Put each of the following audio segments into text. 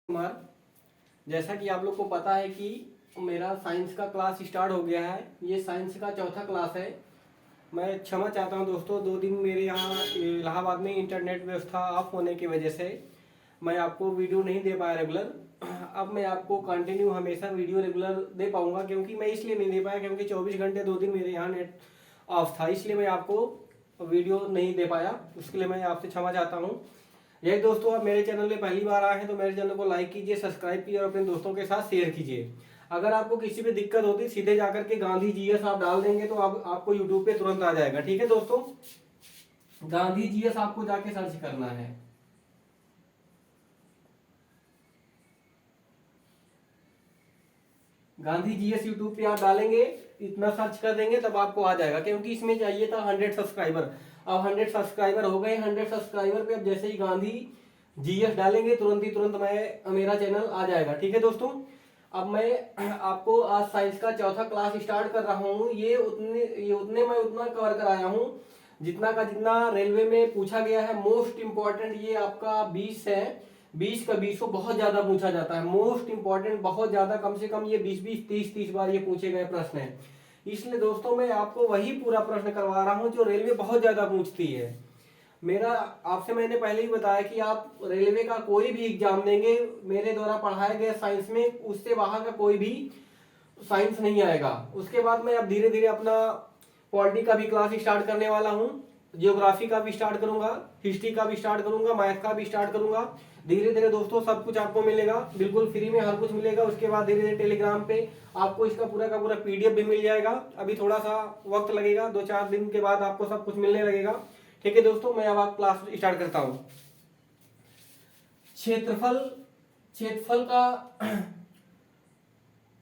कुमार। जैसा कि आप लोग को पता है कि मेरा साइंस का क्लास स्टार्ट हो गया है। ये साइंस का चौथा क्लास है। मैं क्षमा चाहता हूं दोस्तों, 2 दिन मेरे यहाँ इलाहाबाद में इंटरनेट व्यवस्था ऑफ होने की वजह से मैं आपको वीडियो नहीं दे पाया रेगुलर। अब मैं आपको कंटिन्यू हमेशा वीडियो रेगुलर दे पाऊंगा, क्योंकि मैं इसलिए नहीं दे पाया क्योंकि 24 घंटे 2 दिन मेरे यहाँ नेट ऑफ था, इसलिए मैं आपको वीडियो नहीं दे पाया। उसके लिए मैं आपसे क्षमा चाहता हूँ। यही दोस्तों, आप मेरे चैनल में पहली बार आए हैं तो मेरे चैनल को लाइक कीजिए, सब्सक्राइब कीजिए और अपने दोस्तों के साथ शेयर कीजिए। अगर आपको किसी भी दिक्कत होती सीधे जाकर के गांधी जीएस आप डाल देंगे तो आपको यूट्यूब पे तुरंत आ जाएगा। ठीक है दोस्तों, गांधी जीएस आपको जाके सर्च करना है। गांधी जीएस यूट्यूब पे आप डालेंगे, इतना सर्च कर देंगे तब आपको आ जाएगा, क्योंकि इसमें चाहिए था 100 सब्सक्राइबर। अब 100 सब्सक्राइबर हो गए। 100 सब्सक्राइबर पे अब जैसे ही गांधी जीएस डालेंगे तुरंत ही तुरंत मेरा चैनल आ जाएगा। ठीक है दोस्तों, अब मैं आपको आज साइंस का चौथा क्लास स्टार्ट कर रहा हूँ। ये उतने मैं उतना कवर कराया हूँ जितना रेलवे में पूछा गया है। मोस्ट इंपॉर्टेंट ये आपका 20 है। 20 का 20 बहुत ज्यादा पूछा जाता है। मोस्ट इंपॉर्टेंट बहुत ज्यादा, कम से कम ये 20 30 बार ये पूछे गए प्रश्न है। इसलिए दोस्तों मैं आपको वही पूरा प्रश्न करवा रहा हूँ जो रेलवे बहुत ज्यादा पूछती है। मेरा आपसे मैंने पहले ही बताया कि आप रेलवे का कोई भी एग्जाम देंगे, मेरे द्वारा पढ़ाए गए साइंस में उससे बाहर का कोई भी साइंस नहीं आएगा। उसके बाद मैं अब धीरे धीरे अपना पॉलिटी का भी क्लास स्टार्ट करने वाला हूँ, जियोग्राफी का भी स्टार्ट करूंगा, हिस्ट्री का भी स्टार्ट करूंगा, मैथ का भी स्टार्ट करूंगा। धीरे धीरे दोस्तों सब कुछ आपको मिलेगा, बिल्कुल फ्री में हर कुछ मिलेगा। उसके बाद धीरे धीरे टेलीग्राम पे आपको इसका पूरा का पूरा पीडीएफ भी मिल जाएगा। अभी थोड़ा सा वक्त लगेगा, 2-4 दिन के बाद आपको सब कुछ मिलने लगेगा। ठीक है दोस्तों, मैं अब आप क्लास स्टार्ट करता हूँ। क्षेत्रफल क्षेत्रफल का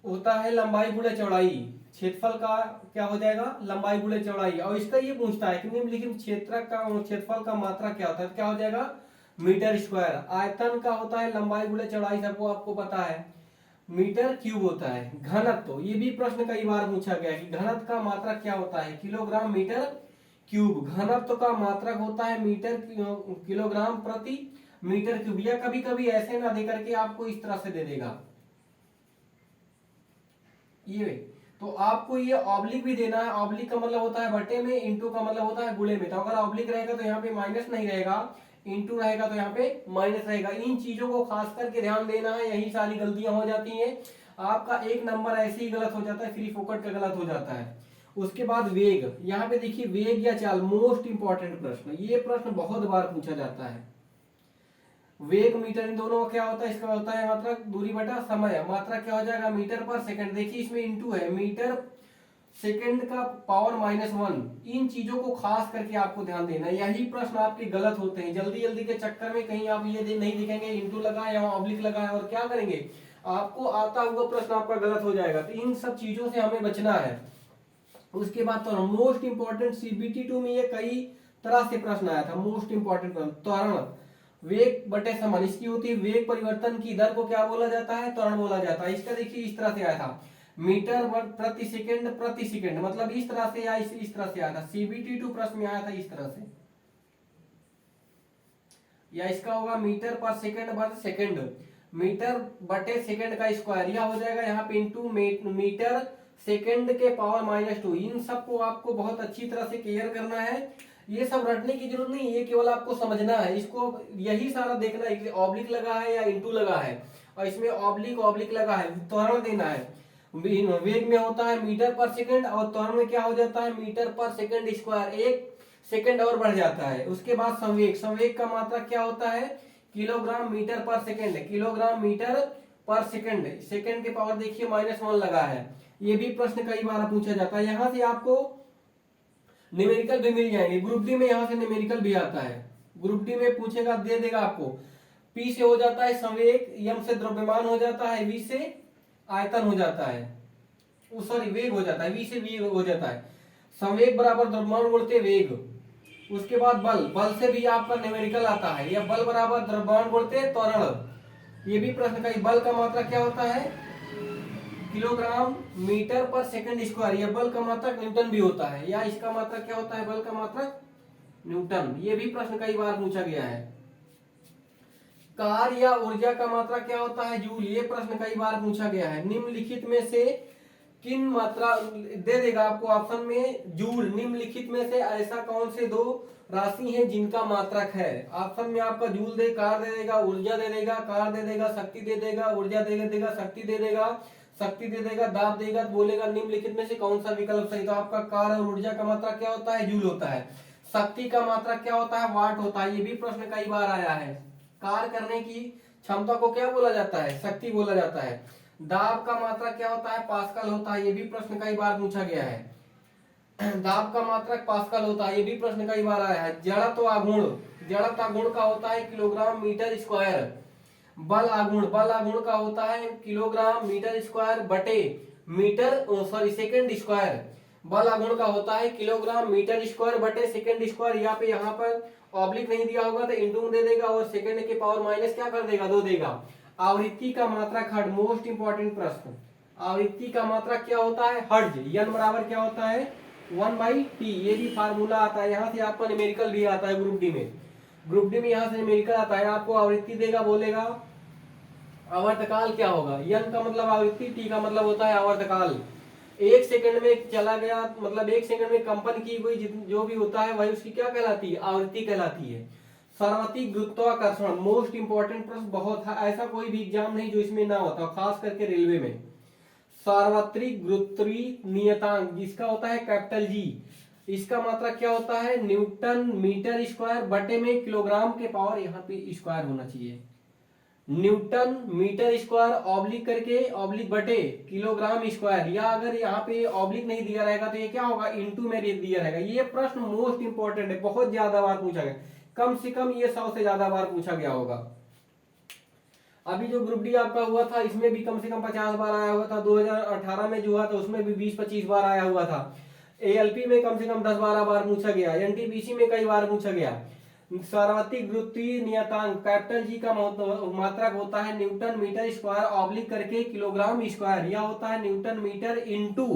होता है लंबाई गुणे चौड़ाई। क्षेत्रफल का क्या हो जाएगा? लंबाई गुणे चौड़ाई। और इसका ये पूछता है कि निम्नलिखित क्षेत्रफल का मात्रा क्या होता है? क्या हो जाएगा? Metre square. आयतन का होता है लंबाई गुणे चौड़ाई, सबको आपको पता है मीटर क्यूब होता है। घनत्व, ये भी प्रश्न कई बार पूछा गया कि घनत्व का मात्रक क्या होता है? Kilogram metre cube. घनत्व का मात्रक होता है मीटर किलोग्राम प्रति मीटर क्यूब। या कभी कभी ऐसे ना दे करके आपको इस तरह से दे देगा, ये तो आपको ये ऑब्लिक भी देना है। ऑब्लिक का मतलब होता है बटे में, इंटू का मतलब होता है गुणे में। तो अगर ऑब्लिक रहेगा तो यहाँ पे माइनस नहीं रहेगा, इंटू रहेगा तो यहाँ पे माइनस रहेगा। इन चीजों को खास करके ध्यान देना है, यही सारी गलतियां हो जाती हैं। आपका एक नंबर ऐसे ही गलत हो जाता है, फ्री फोकट का गलत हो जाता है। उसके बाद वेग, यहाँ पे देखिए वेग या चाल, मोस्ट इंपॉर्टेंट प्रश्न। ये प्रश्न बहुत बार पूछा जाता है। वेग मीटर, इन दोनों का क्या होता है? इसका होता है मात्रक दूरी बटा समय। मात्रा क्या हो जाएगा? मीटर पर सेकंड। देखिए इसमें इंटू है, मीटर सेकंड का पावर -1। इन चीजों को खास करके आपको ध्यान देना है। यही प्रश्न आपके गलत होते हैं, जल्दी जल्दी के चक्कर में कहीं आप ये नहीं दिखेंगे इंटू लगा या ऑब्लिक लगा है, और क्या करेंगे आपको आता हुआ प्रश्न आपका गलत हो जाएगा। तो इन सब चीजों से हमें बचना है। उसके बाद तो मोस्ट इंपॉर्टेंट सीबीटी 2 में ये कई तरह से प्रश्न आया था। मोस्ट इंपॉर्टेंट प्रश्न त्वरण, वेग बटे समय, इसकी होती है वेग परिवर्तन की दर को क्या बोला जाता है? त्वरण बोला जाता है। इसका देखिए इस तरह से आया था, मीटर प्रति सेकंड, मतलब इस तरह से या इस तरह से आया था। सीबीटी 2 प्रश्न में आया था इस तरह से, या इसका होगा मीटर पर सेकंड, मीटर बटे सेकंड का स्क्वायर, या हो जाएगा यहाँ पे इंटू मीटर सेकंड के पावर -2। इन सबको आपको बहुत अच्छी तरह से क्लियर करना है। ये सब रटने की जरूरत नहीं है, ये केवल आपको समझना है। इसको यही सारा देखना है कि ऑब्लिक लगा है या इंटू लगा है, और इसमें ऑब्लिक लगा है, त्वरण देना है। वेग में होता है मीटर पर सेकंड, और त्वरण में क्या हो जाता है? मीटर पर सेकंड स्क्वायर, 1 सेकंड और बढ़ जाता है। उसके बाद संवेग, संवेग का मात्रा क्या होता है? किलोग्राम मीटर पर सेकंड। किलोग्राम मीटर पर सेकंड, सेकंड के पावर देखिए -1 लगा है। ये भी प्रश्न कई बार पूछा जाता है। यहां से आपको न्यूमेरिकल भी मिल जाएंगे। ग्रुप डी में यहां से न्यूमेरिकल भी आता है। ग्रुप डी में पूछेगा, दे देगा आपको। पी से हो जाता है संवेग, एम से द्रव्यमान हो जाता है, वी से आयतन हो जाता है, सॉरी वेग हो जाता है, वी से वेग हो जाता है। संवेग बराबर द्रव्यमान गुणित वेग। उसके बाद बल, बल से भी आपका न्यूमेरिकल आता है, या बल बराबर द्रव्यमान गुणित त्वरण। ये भी प्रश्न का, बल का मात्रा क्या होता है? किलोग्राम मीटर पर सेकंड स्क्वायर। या बल का मात्रक न्यूटन भी होता है, या इसका मात्रक क्या होता है? बल का मात्रक न्यूटन। ये भी प्रश्न कई बार पूछा गया है। कार्य या ऊर्जा का मात्रा क्या होता है? जूल। ये प्रश्न कई बार पूछा गया है। निम्नलिखित में से किन मात्रा दे देगा आपको ऑप्शन में जूल। निम्नलिखित में से ऐसा कौन से दो राशि हैं जिनका मात्रक है? ऑप्शन में आपका जूल दे, कार दे देगा, ऊर्जा दे देगा, कार दे देगा, शक्ति दे देगा, ऊर्जा दे देगा, शक्ति दे देगा, शक्ति दे देगा, दाब देगा, तो बोलेगा निम्नलिखित में से कौन सा विकल्प सही। तो आपका कार और ऊर्जा का मात्रक क्या होता है? जूल होता है। शक्ति का मात्रक क्या होता है? वाट होता है। ये भी प्रश्न कई बार आया है। कार्य करने की क्षमता को क्या बोला जाता है? शक्ति बोला जाता है। दाब का मात्रा क्या होता है? पास्कल होता है। ये भी प्रश्न कई बार पूछा गया है। दाब का मात्रक पास्कल होता है। ये भी प्रश्न कई बार आया है। जड़त्व आघूर्ण, जड़त्व आघूर्ण का होता है किलोग्राम मीटर स्क्वायर। बल आघूर्ण का होता है किलोग्राम मीटर स्क्वायर बटे मीटर सेकंड स्क्वायर। बल आघूर्ण का होता है किलोग्राम मीटर स्क्वायर बटे सेकंड स्क्वायर। यहाँ पर ऑब्लिक नहीं दिया होगा तो इंटू दे देगा और सेकंड के पावर माइनस क्या कर देगा? 2 देगा। आवृत्ति का मात्रक हर्ट्ज, मोस्ट इंपॉर्टेंट प्रश्न। आवृत्ति का मात्रक क्या होता है? हर्ट्ज। एन बराबर क्या होता है? 1/t। ये भी फार्मूला आता है। यहाँ से आपका न्यूमेरिकल भी आता है ग्रुप डी में। ग्रुप डी में यहाँ से न्यूमेरिकल आता है। आपको आवृत्ति देगा, बोलेगा आवर्तकाल क्या होगा? एन का मतलब आवृत्ति, टी का मतलब होता है आवर्तकाल। 1 सेकंड में चला गया मतलब 1 सेकंड में कंपन की हुई जो भी होता है वही उसकी क्या कहलाती है? आवृत्ति कहलाती है। सार्वत्रिक गुरुत्वाकर्षण, मोस्ट इंपॉर्टेंट प्रश्न बहुत है। ऐसा कोई भी एग्जाम नहीं जो इसमें ना होता, खास करके रेलवे में। सार्वत्रिक गुरुत्वीय नियतांक जिसका होता है कैपिटल जी, इसका मात्रा क्या होता है? न्यूटन मीटर स्क्वायर बटे में किलोग्राम के पावर यहाँ पे स्क्वायर होना चाहिए। न्यूटन मीटर स्क्वायर ऑब्लिक करके ऑब्लिक बटे किलोग्राम स्क्वायर, या अगर यहाँ पे ऑब्लिक नहीं दिया रहेगा तो ये क्या होगा? इनटू में दिया रहेगा। ये प्रश्न मोस्ट इंपॉर्टेंट है, बहुत ज्यादा बार पूछा गया। कम से कम ये 100 से ज्यादा बार पूछा गया होगा। अभी जो ग्रुप डी आपका हुआ था इसमें भी कम से कम 50 बार आया हुआ था। 2018 में जो हुआ था उसमें भी 20-25 बार आया हुआ था। एएलपी में कम से कम 10-12 बार पूछा गया। एनटीपीसी में कई बार पूछा गया। सार्वत्रिक गुरुत्वीय नियतांक कैपिटल जी का मात्रक होता है न्यूटन मीटर स्क्वायर ऑब्लिक करके किलोग्राम स्क्वायर, या होता है न्यूटन मीटर इंटू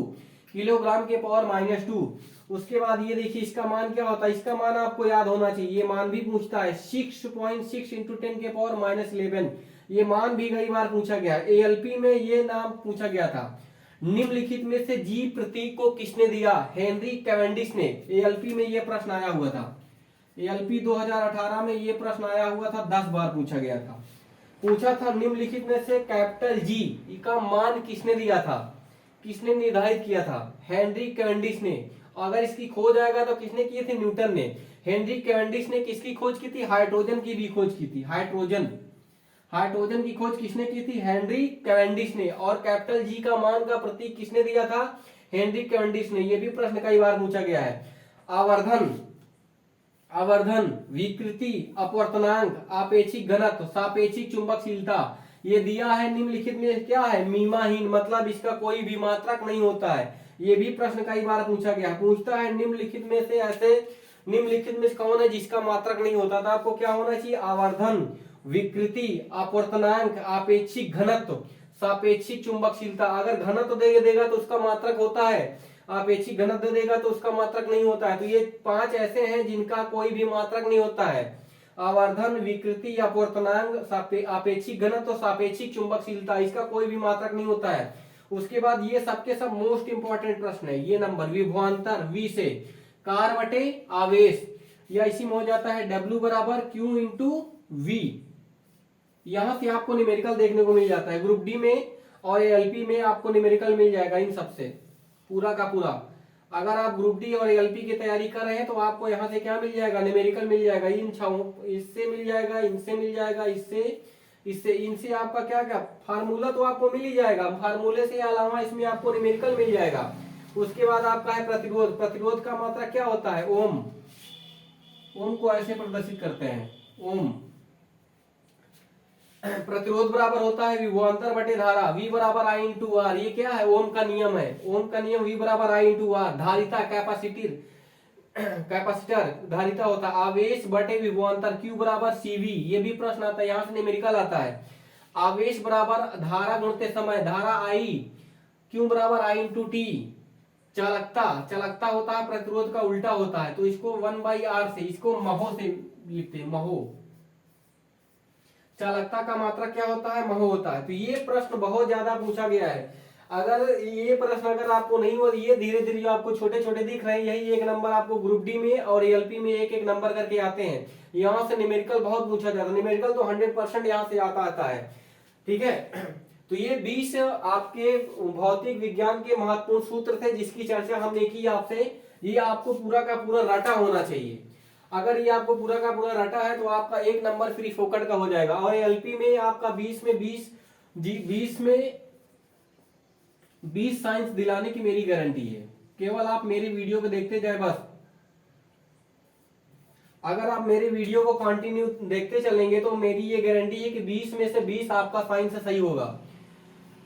किलोग्राम के पावर -2। उसके बाद ये देखिए इसका मान क्या होता है? इसका मान आपको याद होना चाहिए। ये मान भी पूछता है 6.6 इंटू 10 के पावर -11। ये मान भी कई बार पूछा गया। एएलपी में ये नाम पूछा गया था। निम्नलिखित में से जी प्रतीक को किसने दिया? हेनरी कैवेंडिश ने। एएलपी में ये प्रश्न आया हुआ था। एएलपी 2018 में ये प्रश्न आया हुआ था, 10 बार पूछा गया था। पूछा था निम्नलिखित में से कैपिटल जी का मान किसने दिया था? किसने निर्धारित किया था? हेनरी कैवेंडिश ने। अगर इसकी खोज आएगा तो किसने किए थे? न्यूटन ने। हेनरी कैवेंडिश ने किसकी खोज की थी? हाइड्रोजन की भी खोज की थी। हाइड्रोजन की खोज किसने की थी? हेनरी कैवेंडिश ने। और कैपिटल जी का मान का प्रतीक किसने दिया था? हेनरी कैवेंडिश ने। यह भी प्रश्न कई बार पूछा गया है। आवर्धन, विकृति, अपवर्तनांक, आपेक्षिक घनत्व, सापेक्षिक चुंबकशीलता, ये दिया है। निम्नलिखित में क्या है? मीमाहीन, मतलब इसका कोई भी मात्रक नहीं होता है। ये भी प्रश्न कई बार पूछा गया। पूछता है निम्नलिखित में से निम्नलिखित में कौन है जिसका मात्रक नहीं होता था? आपको क्या होना चाहिए? आवर्धन, विकृति, अपवर्तनांक, आपेक्षिक घनत्व, सापेक्षिक चुंबकशीलता। अगर घनत्व देगा तो उसका मात्रक होता है, आपेक्षिक घनत्व देगा तो उसका मात्रक नहीं होता है। तो ये 5 ऐसे हैं जिनका कोई भी मात्रक नहीं होता है। आवर्धन, विकृति, अपवर्तनांक, आपेक्षिक घनत्व, सापेक्षिक चुंबकशीलता, इसका कोई भी मात्रक नहीं होता है। उसके बाद ये सबके सब मोस्ट इंपॉर्टेंट प्रश्न है। ये नंबर विभवांतर वी से कार बटे आवेश, या इसी में हो जाता है W बराबर Q इंटू वी। यहां से आपको न्यूमेरिकल देखने को मिल जाता है ग्रुप डी में और एएलपी में आपको न्यूमेरिकल मिल जाएगा इन सबसे पूरा का पूरा। अगर आप ग्रुप डी और एएलपी की तैयारी कर रहे हैं तो आपको यहाँ से क्या मिल जाएगा? न्यूमेरिकल मिल जाएगा। इससे मिल जाएगा, इनसे मिल जाएगा, इससे इनसे आपका क्या क्या फार्मूला तो आपको मिल ही जाएगा। फार्मूले से अलावा इसमें आपको न्यूमेरिकल मिल जाएगा। उसके बाद आपका है प्रतिरोध। प्रतिरोध का मात्रा क्या होता है? ओम। ओम को ऐसे प्रदर्शित करते हैं, ओम। प्रतिरोध बराबर होता है विभवांतर बटे धारा, V बराबर I इंटू आर। ये क्या है? ओम का नियम है। ओम का नियम V बराबर I इंटू आर। धारिता कैपेसिटर धारिता होता है। आवेश बटे विभवांतर Q बराबर CV। ये भी प्रश्न आता है, यहाँ से न्यूमेरिकल आता है। आवेश बराबर धारा गुणते समय, धारा I, Q बराबर I इंटू T। चालकता होता है प्रतिरोध का उल्टा होता है, तो इसको 1/r से, इसको महो से लिखते हैं, महो। चालकता का मात्रक क्या होता है, महो होता है। तो ये प्रश्न बहुत ज्यादा पूछा गया है। अगर ये प्रश्न अगर आपको नहीं हो, ये धीरे धीरे जो आपको छोटे छोटे दिख रहे हैं, यही एक नंबर आपको ग्रुप डी में और एलपी में एक एक नंबर करके आते हैं। यहाँ से न्यूमेरिकल बहुत पूछा जाता है, न्यूमेरिकल तो 100% यहाँ से आता है, ठीक है। तो ये 20 आपके भौतिक विज्ञान के महत्वपूर्ण सूत्र थे जिसकी चर्चा हमने की आपसे। ये आपको पूरा का पूरा रटा होना चाहिए। अगर ये आपको पूरा का पूरा रटा है तो आपका एक नंबर फ्री फोकट का हो जाएगा। और एलपी में आपका 20 में 20 साइंस दिलाने की मेरी गारंटी है। केवल आप मेरी वीडियो को देखते जाए बस। अगर आप मेरे वीडियो को कंटिन्यू देखते चलेंगे तो मेरी ये गारंटी है कि 20 में से 20 आपका साइंस सही होगा।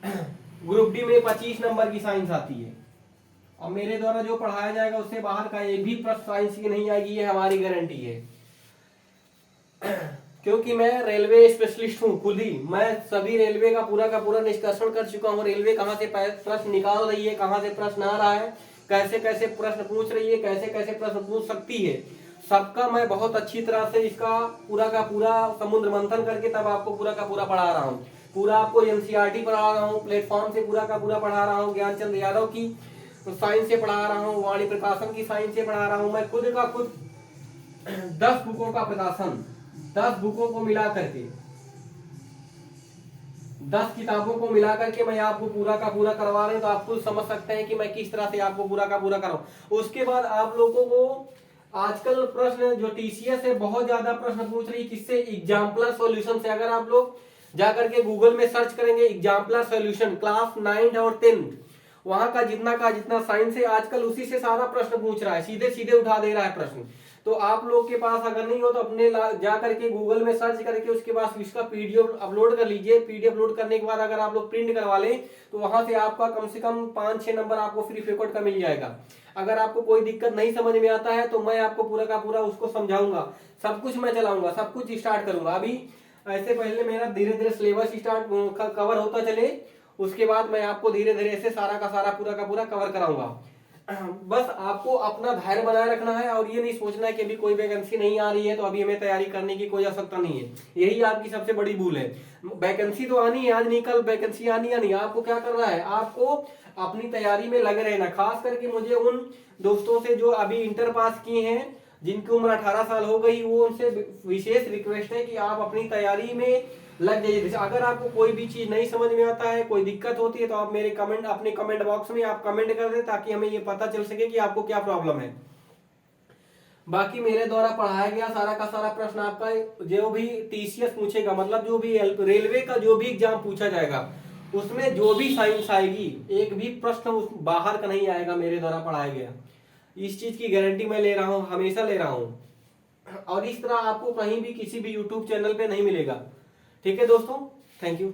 ग्रुप डी में 25 नंबर की साइंस आती है और मेरे द्वारा जो पढ़ाया जाएगा उससे बाहर का एक भी प्रश्न साइंस की नहीं आएगी, ये हमारी गारंटी है। क्योंकि मैं रेलवे स्पेशलिस्ट हूँ खुद ही, मैं सभी रेलवे का पूरा निष्कर्षण कर चुका हूँ। रेलवे कहाँ से प्रश्न निकाल रही है, कहाँ से प्रश्न आ रहा है, कैसे कैसे प्रश्न पूछ रही है, कैसे कैसे प्रश्न पूछ सकती है, सबका मैं बहुत अच्छी तरह से इसका पूरा का पूरा समुद्र मंथन करके तब आपको पूरा का पूरा पढ़ा रहा हूँ। पूरा आपको एनसीईआरटी पढ़ा रहा हूँ, प्लेटफॉर्म से पूरा का पूरा पढ़ा रहा हूँ, ज्ञानचंद यादव की साइंस से पढ़ा रहा हूँ, वाणी प्रकाशन की साइंस से पढ़ा रहा हूँ। मैं खुद 10 बुकों का प्रकाशन, 10 बुकों को मिला करके 10 किताबों को मिला करके मैं आपको पूरा का पूरा करवा रहा हूं। तो आप खुद समझ सकते हैं कि मैं किस तरह से आपको पूरा का पूरा कराऊं। उसके बाद आप लोगों को आजकल प्रश्न जो टीसीएस है बहुत ज्यादा प्रश्न पूछ रही है, किससे, एग्जाम्पलर सॉल्यूशन से। अगर आप लोग जाकर के गूगल में सर्च करेंगे एग्जाम्पलर सॉल्यूशन क्लास 9 और 10, वहां का जितना साइंस है आजकल उसी से सारा प्रश्न पूछ रहा है, सीधे सीधे उठा दे रहा है प्रश्न। तो आप लोग के पास अगर नहीं हो तो अपने जा करके गूगल में सर्च करके उसके बाद इसका पीडीएफ अपलोड कर लीजिए। पीडीएफ अपलोड करने के बाद अगर आप लोग प्रिंट करवा लें तो वहां से आपका कम से कम 5-6 नंबर आपको फ्री फेकोट का मिल जाएगा। अगर आपको कोई दिक्कत नहीं समझ में आता है तो मैं आपको पूरा का पूरा उसको समझाऊंगा, सब कुछ मैं चलाऊंगा, सब कुछ स्टार्ट करूंगा। अभी ऐसे पहले मेरा धीरे धीरे सिलेबस स्टार्ट कवर होता चले, उसके बाद मैं आपको धीरे धीरे से सारा का सारा पूरा का पूरा कवर कराऊंगा। बस आपको अपना धैर्य बनाए रखना है और ये नहीं सोचना है कि अभी कोई वैकेंसी नहीं आ रही है तो अभी हमें तैयारी करने की कोई आवश्यकता नहीं है। यही आपकी सबसे बड़ी भूल है। वैकेंसी तो आनी है, आज नहीं कल वैकेंसी आनी या नहीं, आपको क्या करना है, आपको अपनी तैयारी में लगे रहना। खास करके मुझे उन दोस्तों से जो अभी इंटर पास किए हैं, जिनकी उम्र 18 साल हो गई, वो उनसे विशेष रिक्वेस्ट है कि आप अपनी तैयारी में लग जाइए। अगर आपको कोई भी चीज नहीं समझ में आता है, कोई दिक्कत होती है तो आप मेरे अपने कमेंट बॉक्स में आप कमेंट कर दें ताकि हमें ये पता चल सके कि आपको क्या प्रॉब्लम है। बाकी मेरे द्वारा पढ़ाया गया सारा का सारा प्रश्न आपका जो भी टीसीएस पूछेगा, मतलब जो भी रेलवे का जो भी एग्जाम पूछा जाएगा उसमें जो भी साइंस आएगी एक भी प्रश्न उस बाहर का नहीं आएगा मेरे द्वारा पढ़ाया गया। इस चीज की गारंटी मैं ले रहा हूँ, हमेशा ले रहा हूँ। और इस तरह आपको कहीं भी किसी भी यूट्यूब चैनल पे नहीं मिलेगा। ठीक है दोस्तों, थैंक यू।